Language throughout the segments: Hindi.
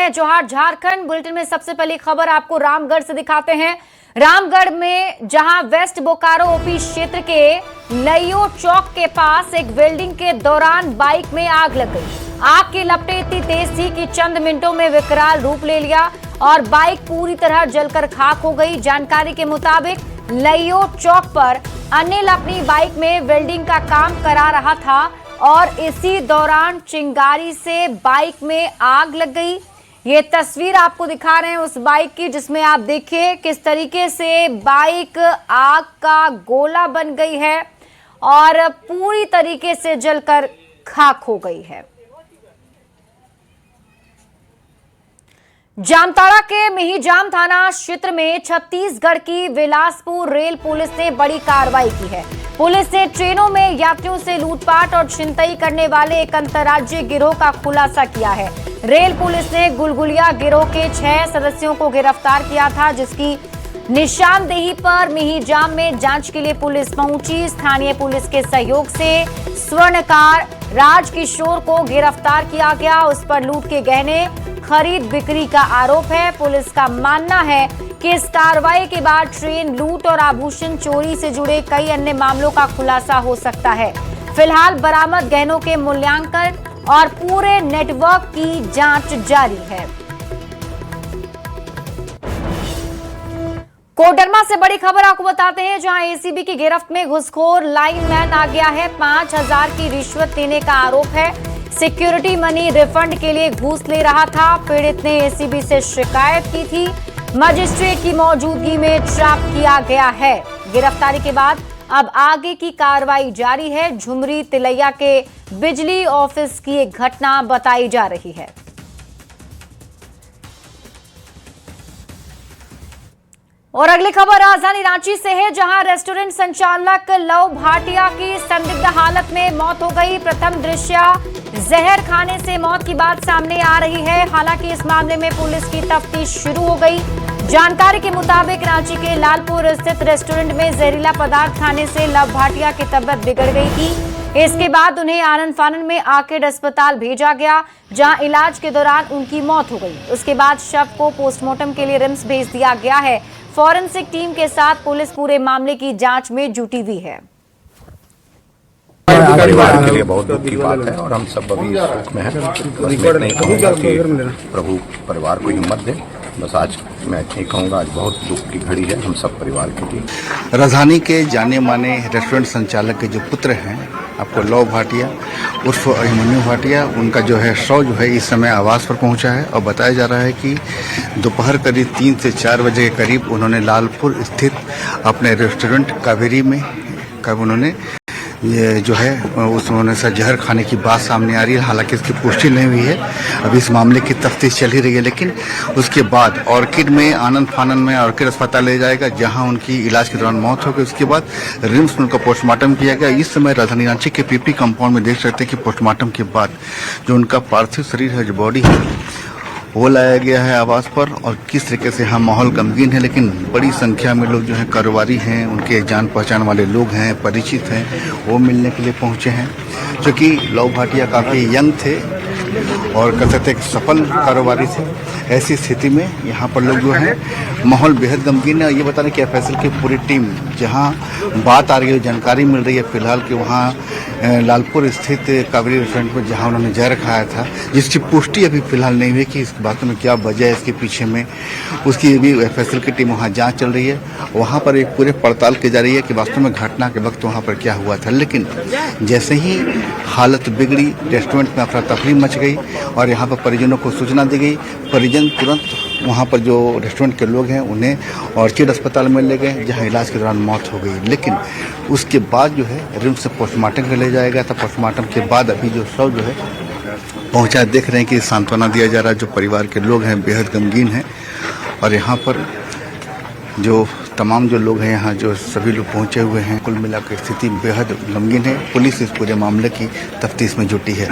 है जोहार झारखंड। बुलेटिन में सबसे पहली खबर आपको रामगढ़ से दिखाते हैं। रामगढ़ में जहां वेस्ट बोकारो ओपी क्षेत्र के लइयो चौक के पास एक वेल्डिंग के दौरान बाइक में आग लग गई। आग की लपटें इतनी तेज थी कि चंद मिनटों में विकराल रूप ले लिया और बाइक पूरी तरह जलकर खाक हो गई। जानकारी के मुताबिक लइयो चौक पर अनिल अपनी बाइक में वेल्डिंग का काम करा रहा था और इसी दौरान चिंगारी से बाइक में आग लग गई। ये तस्वीर आपको दिखा रहे हैं उस बाइक की, जिसमें आप देखिए किस तरीके से बाइक आग का गोला बन गई है और पूरी तरीके से जलकर खाक हो गई है। जामताड़ा के मिहिजाम थाना क्षेत्र में छत्तीसगढ़ की बिलासपुर रेल पुलिस ने बड़ी कार्रवाई की है। पुलिस ने ट्रेनों में यात्रियों से लूटपाट और छिनतई करने वाले एक अंतर्राज्यीय गिरोह का खुलासा किया है। रेल पुलिस ने गुलगुलिया गिरोह के 6 सदस्यों को गिरफ्तार किया था, जिसकी निशानदेही पर मिहिजाम में जांच के लिए पुलिस पहुंची। स्थानीय पुलिस के सहयोग से स्वर्णकार राजकिशोर को गिरफ्तार किया गया। उस पर लूट के गहने खरीद बिक्री का आरोप है। पुलिस का मानना है कि इस कार्रवाई के बाद ट्रेन लूट और आभूषण चोरी से जुड़े कई अन्य मामलों का खुलासा हो सकता है। फिलहाल बरामद गहनों के मूल्यांकन और पूरे नेटवर्क की जांच जारी है। कोडरमा से बड़ी खबर आपको बताते हैं, जहां एसीबी की गिरफ्त में घुसखोर लाइनमैन आ गया है। 5,000 की रिश्वत देने का आरोप है। सिक्योरिटी मनी रिफंड के लिए घूस ले रहा था। पीड़ित ने एसीबी से शिकायत की थी। मजिस्ट्रेट की मौजूदगी में ट्रैप किया गया है। गिरफ्तारी के बाद अब आगे की कार्रवाई जारी है। झुमरी तिलैया के बिजली ऑफिस की एक घटना बताई जा रही है। और अगली खबर राजधानी रांची से है, जहां रेस्टोरेंट संचालक लव भाटिया की संदिग्ध हालत में मौत हो गई। प्रथम दृश्य जहर खाने से मौत की बात सामने आ रही है। हालांकि इस मामले में पुलिस की तफ्तीश शुरू हो गई। जानकारी के मुताबिक रांची के लालपुर स्थित रेस्टोरेंट में जहरीला पदार्थ खाने से लव भाटिया की तबीयत बिगड़ गई थी। इसके बाद उन्हें आनन फानन में आर्किड अस्पताल भेजा गया, जहां इलाज के दौरान उनकी मौत हो गई। उसके बाद शव को पोस्टमार्टम के लिए रिम्स भेज दिया गया है। फॉरेंसिक टीम के साथ पुलिस पूरे मामले की जांच में जुटी हुई है। परिवार के लिए बहुत दुख की बात है और हम सब अभी शोक में हैं। बस नहीं कहूँगा कि प्रभु परिवार को हिम्मत दे, बस आज मैं नहीं कहूँगा, आज बहुत दुख की घड़ी है हम सब परिवार के लिए। राजधानी के जाने माने रेस्टोरेंट संचालक के जो पुत्र हैं, आपको लव भाटिया उर्फ अभिमन्यु भाटिया, उनका जो है शव जो है इस समय आवास पर पहुंचा है और बताया जा रहा है कि दोपहर करीब 3 से 4 बजे के करीब उन्होंने लालपुर स्थित अपने रेस्टोरेंट कावेरी में कब उन्होंने ये जो है उन्होंने जहर खाने की बात सामने आ रही है। हालांकि इसकी पुष्टि नहीं हुई है, अभी इस मामले की तफ्तीश चल ही रही है। लेकिन उसके बाद ऑर्किड में आनंद फानन में ऑर्किड अस्पताल ले जाएगा, जहां उनकी इलाज के दौरान मौत हो गई। उसके बाद रिम्स में उनका पोस्टमार्टम किया गया। इस समय राजधानी रांची के पीपी कंपाउंड में देख सकते हैं कि पोस्टमार्टम के बाद जो उनका पार्थिव शरीर है, जो बॉडी है, वो लाया गया है आवास पर। और किस तरीके से यहाँ माहौल गमगीन है, लेकिन बड़ी संख्या में लोग जो हैं कारोबारी हैं, उनके जान पहचान वाले लोग हैं, परिचित हैं, वो मिलने के लिए पहुँचे हैं। क्योंकि लव भाटिया काफ़ी यंग थे और कह सकते एक सफल कारोबारी थे। ऐसी स्थिति में यहाँ पर लोग जो हैं माहौल बेहद गमगीन है। ये बता रहे कि एफएसएल की पूरी टीम जहाँ बात आ रही है, जानकारी मिल रही है फिलहाल कि वहाँ लालपुर स्थित कावेरी रेस्टोरेंट पर जहाँ उन्होंने जहर खाया था, जिसकी पुष्टि अभी फिलहाल नहीं हुई कि इस बात में क्या वजह है इसके पीछे में, उसकी भी एफएसएल की टीम वहाँ जांच चल रही है। वहाँ पर एक पूरे पड़ताल की जा रही है कि वास्तव में घटना के वक्त वहाँ पर क्या हुआ था। लेकिन जैसे ही हालत बिगड़ी, रेस्टोरेंट में अफरा तफरी मच गई और यहाँ पर परिजनों को सूचना दी गई। परिजन तुरंत वहाँ पर जो रेस्टोरेंट के लोग हैं उन्हें ऑर्किड अस्पताल में ले गए, जहाँ इलाज के दौरान मौत हो गई। लेकिन उसके बाद जो है रिम्स से पोस्टमार्टम के ले जाया गया था। पोस्टमार्टम के बाद अभी जो शव जो है पहुँचा, देख रहे हैं कि सांत्वना दिया जा रहा है। जो परिवार के लोग हैं बेहद गमगीन हैं और यहाँ पर जो तमाम जो लोग हैं, यहाँ जो सभी लोग पहुँचे हुए हैं, कुल मिलाकर स्थिति बेहद गमगीन है। पुलिस इस पूरे मामले की तफ्तीश में जुटी है।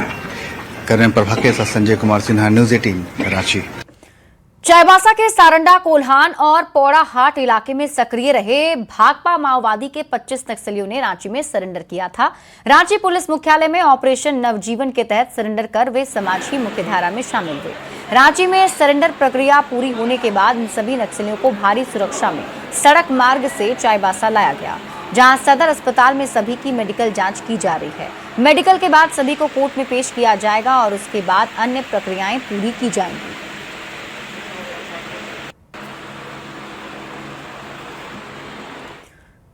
कर रहे हैं प्रभाकर के साथ संजय कुमार सिन्हा, न्यूज़ 18 रांची। चाईबासा के सारंडा, कोल्हान और पौड़ाहाट इलाके में सक्रिय रहे भाकपा माओवादी के 25 नक्सलियों ने रांची में सरेंडर किया था। रांची पुलिस मुख्यालय में ऑपरेशन नवजीवन के तहत सरेंडर कर वे समाज की मुख्यधारा में शामिल हुए। रांची में सरेंडर प्रक्रिया पूरी होने के बाद इन सभी नक्सलियों को भारी सुरक्षा में सड़क मार्ग से चाईबासा लाया गया, जहां सदर अस्पताल में सभी की मेडिकल जांच की जा रही है। मेडिकल के बाद सभी को कोर्ट में पेश किया जाएगा और उसके बाद अन्य प्रक्रियाएं पूरी की जाएंगी।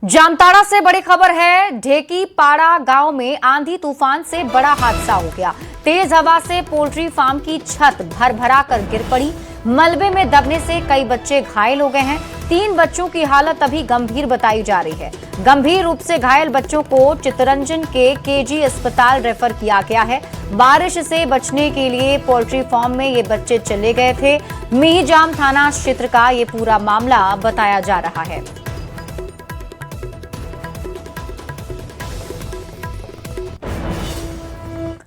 जामताड़ा से बड़ी खबर है। ढेकी पाड़ा गांव में आंधी तूफान से बड़ा हादसा हो गया। तेज हवा से पोल्ट्री फार्म की छत भरभरा कर गिर पड़ी। मलबे में दबने से कई बच्चे घायल हो गए हैं। 3 बच्चों की हालत अभी गंभीर बताई जा रही है। गंभीर रूप से घायल बच्चों को चित्तरंजन के केजी अस्पताल रेफर किया गया है। बारिश से बचने के लिए पोल्ट्री फार्म में ये बच्चे चले गए थे। मीजाम थाना क्षेत्र का ये पूरा मामला बताया जा रहा है।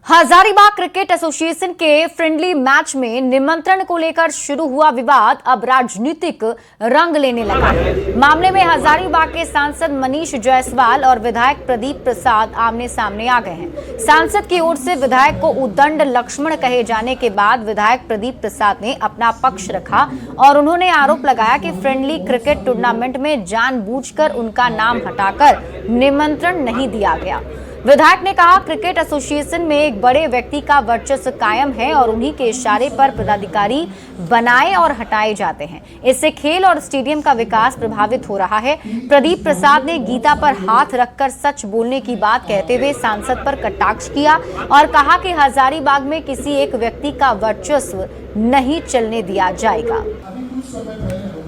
हजारीबाग क्रिकेट एसोसिएशन के फ्रेंडली मैच में निमंत्रण को लेकर शुरू हुआ विवाद अब राजनीतिक रंग लेने लगा है। मामले में हजारीबाग के सांसद मनीष जायसवाल और विधायक प्रदीप प्रसाद आमने सामने आ गए हैं। सांसद की ओर से विधायक को उद्दंड लक्ष्मण कहे जाने के बाद विधायक प्रदीप प्रसाद ने अपना पक्ष रखा और उन्होंने आरोप लगाया कि फ्रेंडली क्रिकेट टूर्नामेंट में जानबूझकर उनका नाम हटाकर निमंत्रण नहीं दिया गया। विधायक ने कहा, क्रिकेट एसोसिएशन में एक बड़े व्यक्ति का वर्चस्व कायम है और उन्हीं के इशारे पर पदाधिकारी बनाए और हटाए जाते हैं। इससे खेल और स्टेडियम का विकास प्रभावित हो रहा है। प्रदीप प्रसाद ने गीता पर हाथ रखकर सच बोलने की बात कहते हुए सांसद पर कटाक्ष किया और कहा कि हजारीबाग में किसी एक व्यक्ति का वर्चस्व नहीं चलने दिया जाएगा।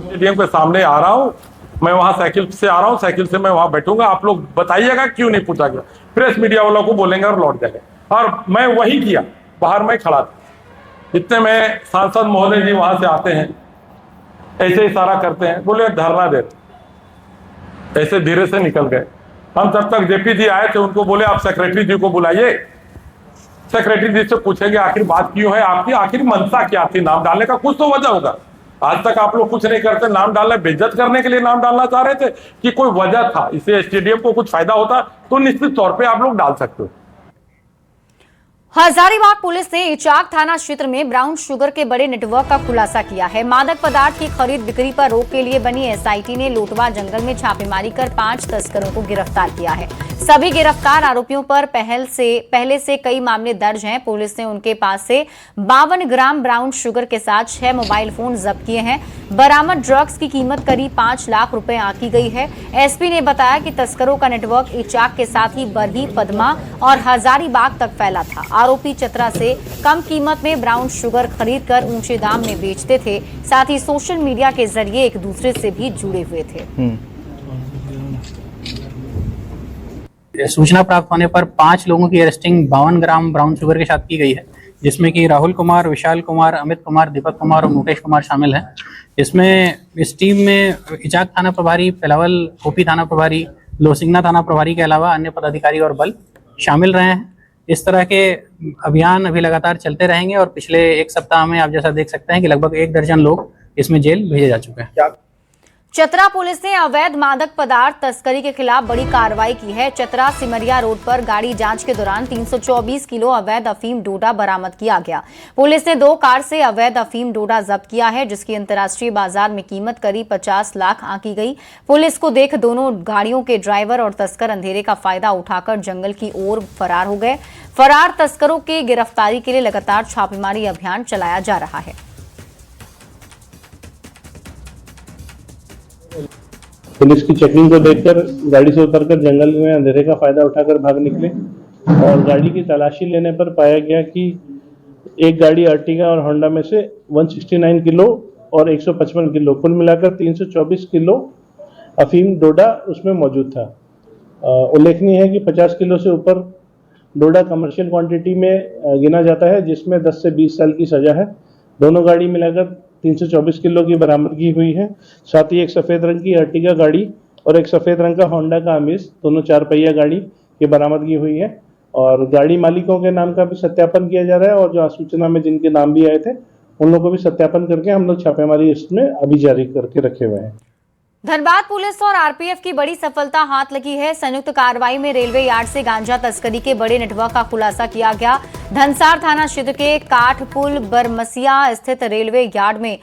स्टेडियम के सामने आ रहा हूँ मैं, वहां साइकिल से आ रहा हूँ, साइकिल से मैं वहां बैठूंगा। आप लोग बताइएगा क्यों नहीं पूछा गया। प्रेस मीडिया वालों को बोलेंगे और लौट जाएंगे। और मैं वही किया, बाहर मैं खड़ा था। इतने में सांसद महोदय जी वहां से आते हैं, ऐसे इशारा करते हैं, बोले धरना दे। ऐसे धीरे से निकल गए। हम तब तक जेपी जी आए थे, उनको बोले आप सेक्रेटरी जी को बुलाइए। सेक्रेटरी जी से पूछेंगे आखिर बात क्यों है आपकी, आखिर मंशा क्या थी नाम डालने का, कुछ तो वजह होगा। आज तक आप लोग कुछ नहीं करते, नाम डालने बेइज्जत करने के लिए नाम डालना चाह रहे थे कि कोई वजह था, इससे स्टेडियम को कुछ फायदा होता तो निश्चित तौर पे आप लोग डाल सकते हो। हजारीबाग पुलिस ने इचाक थाना क्षेत्र में ब्राउन शुगर के बड़े नेटवर्क का खुलासा किया है। मादक पदार्थ की खरीद बिक्री पर रोक के लिए बनी एसआईटी ने लोटवा जंगल में छापेमारी कर 5 तस्करों को गिरफ्तार किया है। सभी गिरफ्तार आरोपियों पर पहले से कई मामले दर्ज हैं। पुलिस ने उनके पास से 52 ग्राम ब्राउन शुगर के साथ 6 मोबाइल फोन जब्त किए हैं। बरामद ड्रग्स की कीमत करीब 5 लाख रुपए आंकी गई है। एसपी ने बताया कि तस्करों का नेटवर्क इचाक के साथ ही बरही, पदमा और हजारीबाग तक फैला था। आरोपी चतरा से कम कीमत में ब्राउन शुगर खरीदकर ऊंचे दाम में बेचते थे। साथ ही सोशल मीडिया के जरिए एक दूसरे से भी जुड़े हुए थे। सूचना प्राप्त होने पर 5 लोगों की अरेस्टिंग 52 ग्राम ब्राउन शुगर के साथ की गई है, जिसमें कि राहुल कुमार, विशाल कुमार, अमित कुमार, दीपक कुमार और मुकेश कुमार शामिल हैं। इस टीम में इचाक थाना प्रभारी, पेलावल ओपी थाना प्रभारी, लोसिंगना थाना प्रभारी के अलावा अन्य पदाधिकारी और बल शामिल रहे हैं। इस तरह के अभियान अभी लगातार चलते रहेंगे और पिछले 1 सप्ताह में आप जैसा देख सकते हैं कि लगभग 1 दर्जन लोग इसमें जेल भेजे जा चुके हैं। चतरा पुलिस ने अवैध मादक पदार्थ तस्करी के खिलाफ बड़ी कार्रवाई की है। चतरा सिमरिया रोड पर गाड़ी जांच के दौरान 324 किलो अवैध अफीम डोडा बरामद किया गया। पुलिस ने 2 कार से अवैध अफीम डोडा जब्त किया है, जिसकी अंतर्राष्ट्रीय बाजार में कीमत करीब 50 लाख आंकी गई। पुलिस को देख दोनों गाड़ियों के ड्राइवर और तस्कर अंधेरे का फायदा उठाकर जंगल की ओर फरार हो गए। फरार तस्करों की गिरफ्तारी के लिए लगातार छापेमारी अभियान चलाया जा रहा है। पुलिस की चेकिंग को देखकर गाड़ी से उतरकर जंगल में अंधेरे का फायदा उठाकर भाग निकले और गाड़ी की तलाशी लेने पर पाया गया कि एक गाड़ी अर्टिगा और होंडा में से 169 किलो और 155 किलो कुल मिलाकर 324 किलो अफीम डोडा उसमें मौजूद था। उल्लेखनीय है कि 50 किलो से ऊपर डोडा कमर्शियल क्वांटिटी में गिना जाता है, जिसमें 10 से 20 साल की सजा है। दोनों गाड़ी मिलाकर 324 किलो की बरामदगी हुई है। साथ ही एक सफ़ेद रंग की अर्टिगा गाड़ी और एक सफ़ेद रंग का होंडा का अमीज, दोनों 4 पहिया गाड़ी की बरामदगी हुई है और गाड़ी मालिकों के नाम का भी सत्यापन किया जा रहा है और जो सूचना में जिनके नाम भी आए थे उन लोगों को भी सत्यापन करके हम लोग छापेमारी इसमें अभी जारी करके रखे हुए हैं। धनबाद पुलिस और आरपीएफ की बड़ी सफलता हाथ लगी है। संयुक्त कार्रवाई में रेलवे यार्ड से गांजा तस्करी के बड़े नेटवर्क का खुलासा किया गया। धनसार थाना क्षेत्र के काठपुल बरमसिया स्थित रेलवे यार्ड में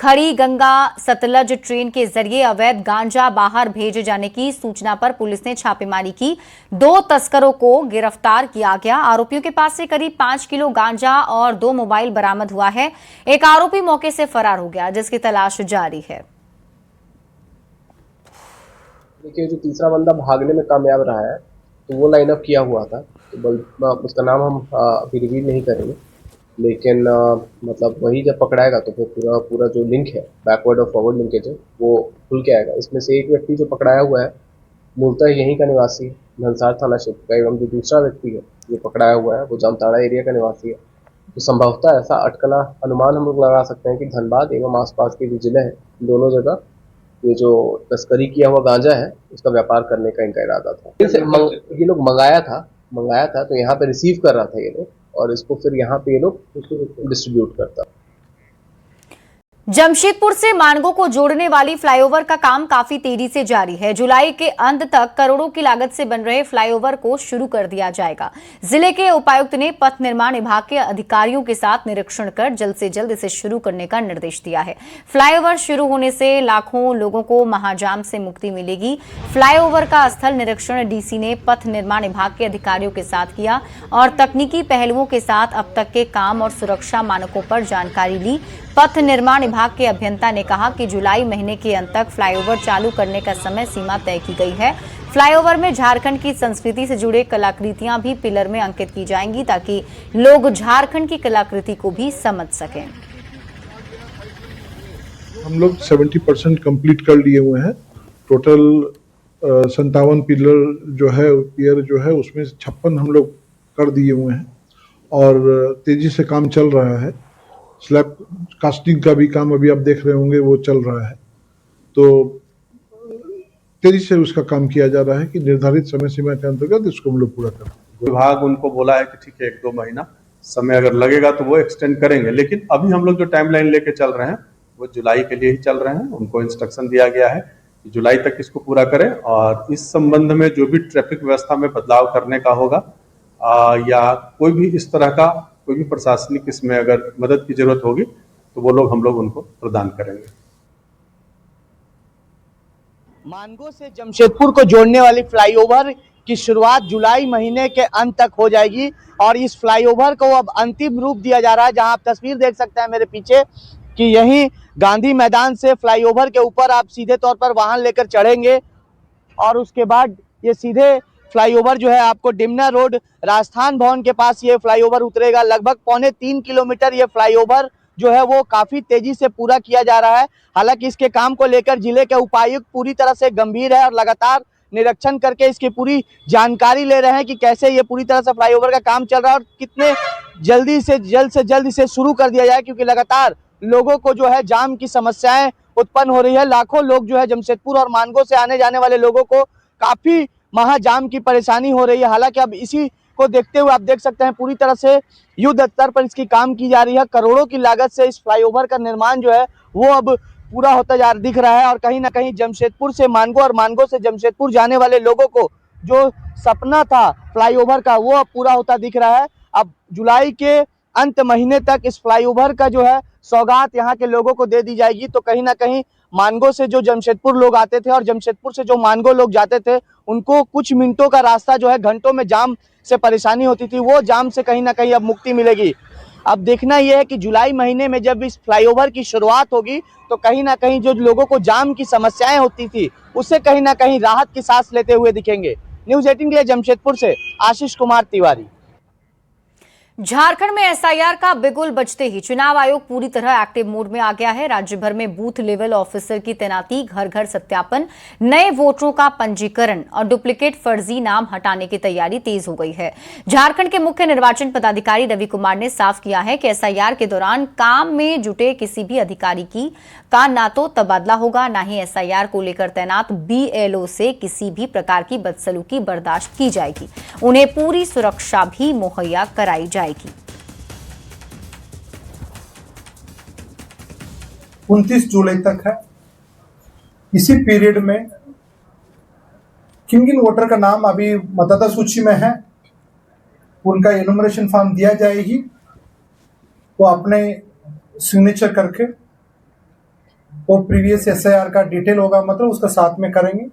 खड़ी गंगा सतलज ट्रेन के जरिए अवैध गांजा बाहर भेजे जाने की सूचना पर पुलिस ने छापेमारी की। 2 तस्करों को गिरफ्तार किया गया। आरोपियों के पास से करीब 5 किलो गांजा और 2 मोबाइल बरामद हुआ है। एक आरोपी मौके से फरार हो गया, जिसकी तलाश जारी है। देखिए, जो तीसरा बंदा भागने में कामयाब रहा है तो वो लाइन अप किया हुआ था, तो उसका नाम हम अभी रिवील नहीं करेंगे, लेकिन मतलब वही जब पकड़ाएगा तो फिर पूरा जो लिंक है, बैकवर्ड और फॉरवर्ड लिंकेज है, वो खुल के आएगा। इसमें से एक व्यक्ति जो पकड़ाया हुआ है मूलतः यहीं का निवासी है, धनसार थाना क्षेत्र का, एवं जो दूसरा व्यक्ति है जो पकड़ाया हुआ है वो जामताड़ा एरिया का निवासी है। तो संभवतः ऐसा अटकला अनुमान हम लोग लगा सकते हैं कि धनबाद एवं आसपास के जो जिले हैं, दोनों जगह ये जो तस्करी किया हुआ गांजा है उसका व्यापार करने का इनका इरादा था। ये लोग मंगाया था तो यहाँ पे रिसीव कर रहा था ये लोग, और इसको फिर यहाँ पे ये लोग डिस्ट्रीब्यूट करता। जमशेदपुर से मानगो को जोड़ने वाली फ्लाईओवर का काम काफी तेजी से जारी है। जुलाई के अंत तक करोड़ों की लागत से बन रहे फ्लाईओवर को शुरू कर दिया जाएगा। जिले के उपायुक्त ने पथ निर्माण विभाग के अधिकारियों के साथ निरीक्षण कर जल्द से जल्द इसे शुरू करने का निर्देश दिया है। फ्लाईओवर शुरू होने से लाखों लोगों को महाजाम से मुक्ति मिलेगी। फ्लाईओवर का स्थल निरीक्षण डीसी ने पथ निर्माण विभाग के अधिकारियों के साथ किया और तकनीकी पहलुओं के साथ अब तक के काम और सुरक्षा मानकों पर जानकारी ली। पथ निर्माण विभाग के अभियंता ने कहा कि जुलाई महीने के अंत तक फ्लाईओवर चालू करने का समय सीमा तय की गई है। फ्लाईओवर में झारखंड की संस्कृति से जुड़े कलाकृतियां भी पिलर में अंकित की जाएंगी ताकि लोग झारखंड की कलाकृति को भी समझ सकें। हम लोग 70% कंप्लीट कर लिए हुए हैं। टोटल 57 पिलर पियर जो है उसमें 56 हम लोग कर दिए हुए हैं और तेजी से काम चल रहा है। स्लैब कास्टिंग का भी काम अभी आप देख रहे होंगे वो चल रहा है, तो तेजी से उसका काम किया जा रहा है कि निर्धारित समय सीमा के अंतर्गत इसको हम लोग पूरा करें। विभाग उनको बोला है कि ठीक है 1-2 महीना समय अगर लगेगा तो वो एक्सटेंड करेंगे, लेकिन अभी हम लोग जो टाइमलाइन लेके चल रहे हैं वो जुलाई के लिए ही चल रहे हैं। उनको इंस्ट्रक्शन दिया गया है कि जुलाई तक इसको पूरा करें और इस संबंध में जो भी ट्रैफिक व्यवस्था में बदलाव करने का होगा या कोई भी इस तरह का कोई भी प्रशासनिक इसमें अगर मदद की जरूरत होगी तो वो लोग हम लोग उनको प्रदान करेंगे। मानगो से जमशेदपुर को जोड़ने वाली फ्लाईओवर की शुरुआत जुलाई महीने के अंत तक हो जाएगी और इस फ्लाईओवर को अब अंतिम रूप दिया जा रहा है। जहां आप तस्वीर देख सकते हैं मेरे पीछे कि यहीं गांधी मैदान से फ्लाईओवर के ऊपर आप सीधे तौर पर वाहन लेकर चढ़ेंगे और उसके बाद ये सीधे फ्लाईओवर जो है आपको डिमना रोड राजस्थान भवन के पास ये फ्लाईओवर उतरेगा। लगभग 3.25 किलोमीटर ये फ्लाईओवर जो है वो काफी तेजी से पूरा किया जा रहा है। हालांकि इसके काम को लेकर जिले के उपायुक्त पूरी तरह से गंभीर है और लगातार निरीक्षण करके इसकी पूरी जानकारी ले रहे हैं कि कैसे ये पूरी तरह से फ्लाईओवर का काम चल रहा है और कितने जल्द से जल्द इसे शुरू कर दिया जाए, क्योंकि लगातार लोगों को जो है जाम की समस्याएं उत्पन्न हो रही है। लाखों लोग जो है जमशेदपुर और मानगो से आने जाने वाले लोगों को काफी महाजाम की परेशानी हो रही है। हालांकि अब इसी को देखते हुए आप देख सकते हैं पूरी तरह से युद्ध स्तर पर इसकी काम की जा रही है। करोड़ों की लागत से इस फ्लाईओवर का निर्माण जो है वो अब पूरा होता दिख रहा है और कहीं ना कहीं जमशेदपुर से मानगो और मानगो से जमशेदपुर जाने वाले लोगों को जो सपना था फ्लाईओवर का वो अब पूरा होता दिख रहा है। अब जुलाई के अंत महीने तक इस फ्लाईओवर का जो है सौगात यहाँ के लोगों को दे दी जाएगी। तो कहीं ना कहीं मानगो से जो जमशेदपुर लोग आते थे और जमशेदपुर से जो मानगो लोग जाते थे उनको कुछ मिनटों का रास्ता जो है घंटों में जाम से परेशानी होती थी, वो जाम से कहीं ना कहीं अब मुक्ति मिलेगी। अब देखना यह है कि जुलाई महीने में जब इस फ्लाईओवर की शुरुआत होगी तो कहीं ना कहीं जो लोगों को जाम की समस्याएं होती थी उससे कहीं ना कहीं राहत की सांस लेते हुए दिखेंगे। न्यूज़ 18 के लिए जमशेदपुर से आशीष कुमार तिवारी। झारखंड में एसआईआर का बिगुल बजते ही चुनाव आयोग पूरी तरह एक्टिव मोड में आ गया है। राज्य भर में बूथ लेवल ऑफिसर की तैनाती, घर घर सत्यापन, नए वोटरों का पंजीकरण और डुप्लीकेट फर्जी नाम हटाने की तैयारी तेज हो गई है। झारखंड के मुख्य निर्वाचन पदाधिकारी रवि कुमार ने साफ किया है कि एसआईआर के दौरान काम में जुटे किसी भी अधिकारी का ना तो तबादला होगा, ना ही एसआईआर को लेकर तैनात बीएलओ से किसी भी प्रकार की बदसलूकी बर्दाश्त की जाएगी। उन्हें पूरी सुरक्षा भी मुहैया कराई जाएगी। 29 जुलाई तक है। इसी पीरियड में किन वोटर का नाम अभी मतदाता सूची में है, उनका एनुमरेशन फॉर्म दिया जाएगी, वो अपने सिग्नेचर करके वो प्रीवियस SIR का डिटेल होगा, मतलब उसका साथ में करेंगे।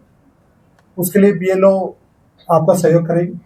उसके लिए BLO आपका सहयोग करेगी।